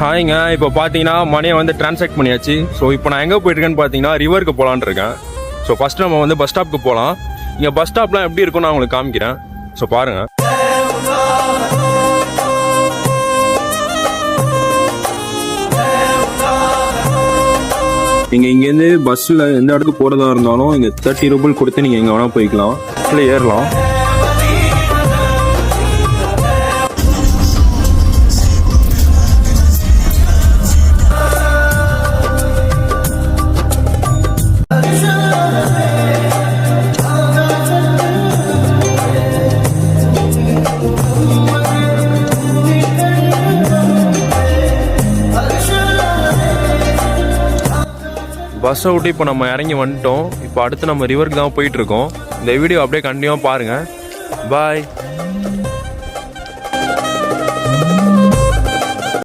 ஹாய்ங்க, இப்போ பார்த்தீங்கன்னா மணியை வந்து டிரான்சாக்ட் பண்ணியாச்சு. ஸோ இப்போ நான் எங்கே போயிட்டுருக்கேன்னு பார்த்தீங்கன்னா ரிவருக்கு போகலான்னு இருக்கேன். ஸோ ஃபஸ்ட்டு நம்ம வந்து பஸ் ஸ்டாப்புக்கு போகலாம். இங்கே பஸ் ஸ்டாப்லாம் எப்படி இருக்கும்னு நான் உங்களுக்கு காமிக்கிறேன். ஸோ பாருங்கள். நீங்கள் இங்கேருந்து பஸ்ஸில் எந்த இடத்துக்கு போகிறதா இருந்தாலும் இங்கே 30 ரூபாய் கொடுத்து நீங்கள் எங்கே வேணால் போய்க்கலாம், இல்லை ஏறலாம். பஸ்ஸை விட்டு இப்போ நம்ம இறங்கி வந்துட்டோம். இப்போ அடுத்து நம்ம ரிவருக்கு தான் போயிட்டுருக்கோம். இந்த வீடியோ அப்படியே கண்டினியூவாக பாருங்கள். பாய்.